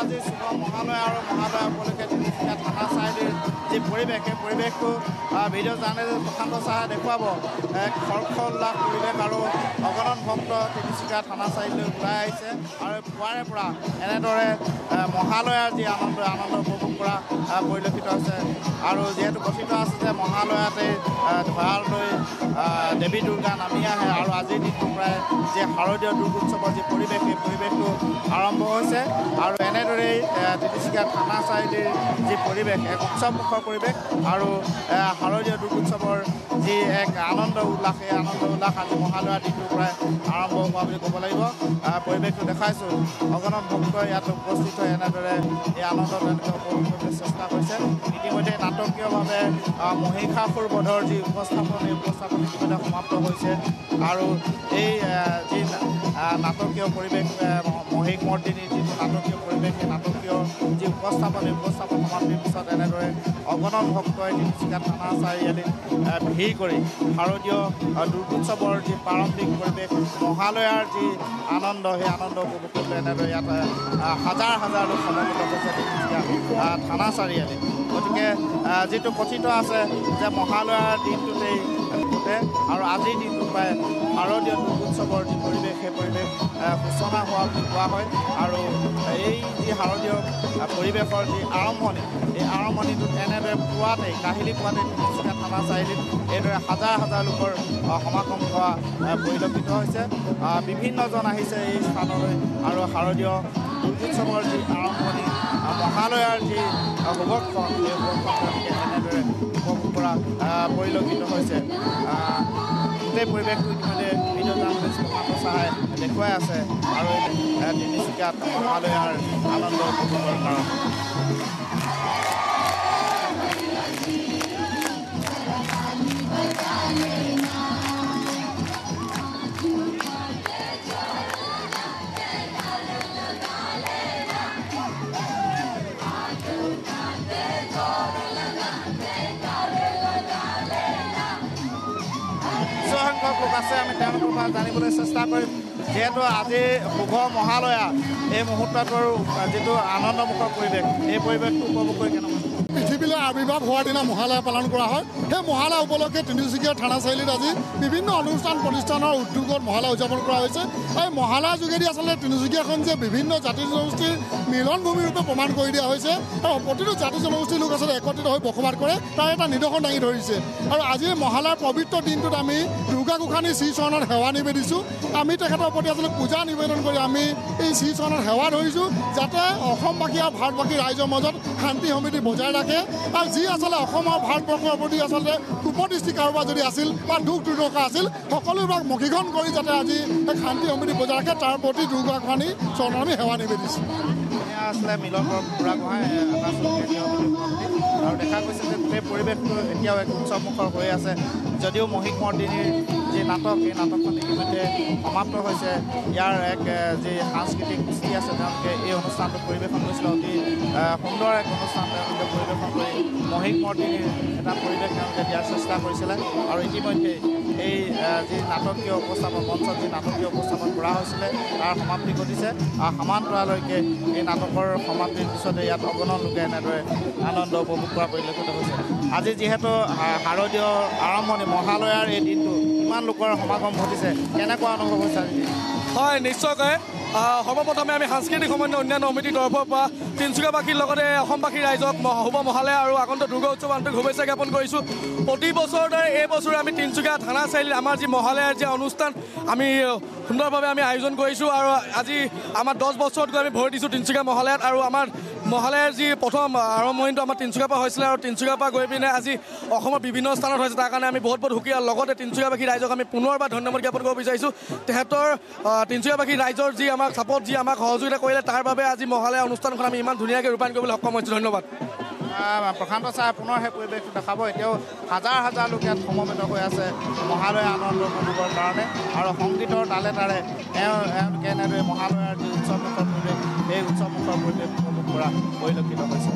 আজি শুভ মহালয়া আৰু মহালয়া উপলক্ষে তিনিচুকীয়া থানা চাৰিআলিৰ যি পৰিৱেশ সেই পৰিৱেশটো ভিডিঅ' জাৰ্নেলিষ্ট প্ৰশান্ত চাহে দেখুৱাব। এক হৰ্ষোল্লাস পৰিৱেশ আৰু অগণন ভক্ত তিনিচুকীয়া থানা চাৰিআলিলৈ ওলাই আহিছে আৰু পুৱাৰে পৰা এনেদৰে মহালয়াৰ যি আনন্দ উপভোগ কৰা পৰিলক্ষিত হৈছে। আৰু যিহেতু কথিত আছে যে মহালয়াতে ভঁৰাললৈ দেৱী দুৰ্গা নামি আহে আৰু আজিৰ দিনটো প্ৰায় যি শাৰদীয় দুৰ্গোৎসৱৰ যি পৰিৱেশ সেই পৰিৱেশটো আৰম্ভ হৈছে। আৰু এনেদৰেই তিনিচুকীয়া থানা চাৰিআলিৰ যি পৰিৱেশ এক উৎসৱমুখৰ পৰিৱেশ আৰু শাৰদীয় দুৰ্গোৎসৱৰ যি এক আনন্দ উল্লাস সেই আনন্দ উল্লাস আজি মহালয়াৰ দিনটোৰ পৰাই আৰম্ভ হোৱা বুলি ক'ব লাগিব। পৰিৱেশটো দেখাইছোঁ, অগণন ভক্ত ইয়াত উপস্থিত হৈ এনেদৰে এই আনন্দ তেওঁলোকে উপভোগ কৰিবলৈ চেষ্টা কৰিছে। ইতিমধ্যে নাটকীয়ভাৱে মহিষাসুৰ বধৰ যি উপস্থাপন এই উপস্থাপন ইতিমধ্যে সমাপ্ত হৈছে আৰু এই যি নাটকীয় পৰিৱেশ মহিষমৰ্দিনীৰ যিটো নাটকীয় পৰিৱেশ সেই নাটকীয় যি উপস্থাপন এই উপস্থাপন সমাপ্তিৰ পিছত এনেদৰে অগণন ভক্তই তিনিচুকীয়া থানা চাৰিআলিত ভিৰ কৰি শাৰদীয় দুৰ্গোৎসৱৰ যি প্ৰাৰম্ভিক পৰিৱেশ মহালয়াৰ যি আনন্দ সেই আনন্দ উপভোগ কৰিবলৈ এনেদৰে ইয়াত হাজাৰ হাজাৰ লোক সমবেত হৈছে তিনিচুকীয়া থানা চাৰিআলিত। গতিকে যিটো কথিত আছে যে মহালয়াৰ দিনটোতেই ঘটে আৰু আজিৰ দিনটো প্ৰায় শাৰদীয় দুৰ্গোৎসৱৰ যি পৰিৱেশ সেই পৰিৱেশ সূচনা হোৱা বুলি কোৱা হয়। আৰু এই যি শাৰদীয় পৰিৱেশৰ যি আৰম্ভণি এই আৰম্ভণিটোত এনেদৰে কাহিলী পুৱাতে তিনিচুকীয়া থানা চাৰিআলিত এইদৰে হাজাৰ হাজাৰ লোকৰ সমাগম হোৱা পৰিলক্ষিত হৈছে। বিভিন্নজন আহিছে এই স্থানলৈ আৰু শাৰদীয় দুৰ্গোৎসৱৰ যি আৰম্ভণি মহালয়াৰ যি শুভক্ষণ সেই শুভক্ষণ এনেদৰে উপভোগ কৰা পৰিলক্ষিত হৈছে। গোটেই পৰিৱেশটো ইতিমধ্যে ভিডিঅ' জাৰ্নেলিষ্ট প্ৰশান্ত চাহে দেখুৱাই আছে আৰু তিনিচুকীয়াত মহালয়াৰ আনন্দ উপভোগৰ কাৰণে। সংখ্যক লোক আছে, আমি তেওঁলোকৰ পৰা জানিবলৈ চেষ্টা কৰিম। যিহেতু আজি শুভ মহালয়া এই মুহূৰ্তটোৰ যিটো আনন্দমুখৰ পৰিৱেশ এই পৰিৱেশটো উপভোগ কৰি কেনেকুৱা? পৃথিৱীলৈ আৱিৰ্ভাৱ হোৱাৰ দিনা মহালয়া পালন কৰা হয়। সেই মহালয়া উপলক্ষে তিনিচুকীয়া থানা চাৰিআলিত আজি বিভিন্ন অনুষ্ঠান প্ৰতিষ্ঠানৰ উদ্যোগত মহালয়া উদযাপন কৰা হৈছে। এই মহালয়াৰ যোগেদি আচলতে তিনিচুকীয়াখন যে বিভিন্ন জাতি জনগোষ্ঠীৰ মিলনভূমি ৰূপে প্ৰমাণ কৰি দিয়া হৈছে আৰু প্ৰতিটো জাতি জনগোষ্ঠীৰ লোক আচলতে একত্ৰিত হৈ বসবাস কৰে তাৰ এটা নিদৰ্শন দাঙি ধৰিছে। আৰু আজি মহালয়াৰ পবিত্ৰ দিনটোত আমি দুৰ্গা গোসাঁনীৰ শ্ৰীচৰণত সেৱা নিবেদিছোঁ। আমি তেখেতৰ প্ৰতি আচলতে পূজা নিবেদন কৰি আমি এই শ্ৰীচৰণত সেৱা ধৰিছোঁ যাতে অসমবাসী আৰু ভাৰতবাসী ৰাইজৰ মাজত শান্তি সমৃদ্ধি বজাই ৰাখে। আৰু যি আচলতে অসম আৰু ভাৰতবৰ্ষৰ প্ৰতি আচলতে কুপদৃষ্টি কাৰোবাৰ যদি আছিল বা দুখ দুৰ্দশা আছিল সকলোবিলাক মষিখন কৰি যাতে আজি শান্তি সমৃদ্ধি বজাই ৰাখে তাৰ প্ৰতি দুৰ্গা গোসাঁনীৰ চৰণত আমি সেৱা নিবেদিছোঁ। আছিলে মিলন বুঢ়াগোহাঁই আৰু দেখা গৈছে যে গোটেই পৰিৱেশটো এতিয়াও এক উৎসৱমুখৰ হৈ আছে। যদিও মহিষমৰ্দিনীৰ যি নাটক এই নাটকখন ইতিমধ্যে সমাপ্ত হৈছে। ইয়াৰ এক যি সাংস্কৃতিক গোষ্ঠী আছে তেওঁলোকে এই অনুষ্ঠানটো পৰিৱেশন কৰিছিলে। অতি সুন্দৰ এক অনুষ্ঠান তেওঁলোকে পৰিৱেশন কৰি মহিষমৰ্দিনীৰ এটা পৰিৱেশ তেওঁলোকে দিয়াৰ চেষ্টা কৰিছিলে। আৰু ইতিমধ্যে এই যি নাটকীয় উপস্থাপন মঞ্চত যি নাটকীয় উপস্থাপন কৰা হৈছিলে তাৰ সমাপ্তি ঘটিছে। সমান্তৰাললৈকে এই নাটকৰ সমাপ্তিৰ পিছতে ইয়াত অগণন লোকে এনেদৰে আনন্দ উপভোগ কৰা পৰিলক্ষিত হৈছে। আজি যিহেতু শাৰদীয় আৰম্ভণি মহালয়াৰ এই দিনটো ইমান লোকৰ সমাগম ঘটিছে, কেনেকুৱা অনুভৱ হৈছে আজি? হয়, নিশ্চয়কৈ সৰ্বপ্ৰথমে আমি সাংস্কৃতিক সমন্বয় উন্নয়ন সমিতিৰ তৰফৰ পৰা তিনিচুকীয়াবাসীৰ লগতে অসমবাসী ৰাইজক শুভ মহালয়া আৰু আগন্তুক দুৰ্গা উৎসৱ আন্তৰিক শুভেচ্ছা জ্ঞাপন কৰিছোঁ। প্ৰতি বছৰৰ দৰে এই বছৰে আমি তিনিচুকীয়া থানা চাৰিআলিত আমাৰ যি মহালয়াৰ যি অনুষ্ঠান আমি সুন্দৰভাৱে আমি আয়োজন কৰিছোঁ। আৰু আজি আমাৰ 10 বছৰত গৈ আমি ভৰি দিছোঁ তিনিচুকীয়া মহালয়াত। আৰু আমাৰ মহালয়াৰ যি প্ৰথম আৰম্ভণিটো আমাৰ তিনিচুকীয়াৰ পৰা হৈছিলে আৰু তিনিচুকীয়াৰ পৰা গৈ পিনে আজি অসমৰ বিভিন্ন স্থানত হৈছে। তাৰ কাৰণে আমি বহুত সুখী। আৰু লগতে তিনিচুকীয়াবাসী ৰাইজক আমি পুনৰবাৰ ধন্যবাদ জ্ঞাপন কৰিব বিচাৰিছোঁ। তেহেঁতৰ তিনিচুকীয়াবাসী ৰাইজৰ যি আমাক ছাপৰ্ট যি আমাক সহযোগিতা কৰিলে তাৰ বাবে আজি মহালয়া অনুষ্ঠানখন আমি ইমান ধুনীয়াকৈ ৰূপায়ণ কৰিবলৈ সক্ষম হৈছোঁ। ধন্যবাদ। প্ৰশান্ত চাহে পুনৰ সেই পৰিৱেশটো দেখাব। এতিয়াও হাজাৰ হাজাৰ লোক ইয়াত সমবেত হৈ আছে মহালয়া আনন্দ উপভোগৰ কাৰণে। আৰু সংগীতৰ তালে তালে এওঁলোকে এনেদৰে মহালয়াৰ যি উৎসৱমুখৰ পৰিৱেশ সেই উৎসৱমুখৰ পৰিৱেশ উপভোগ কৰা পৰিলক্ষিত হৈছে।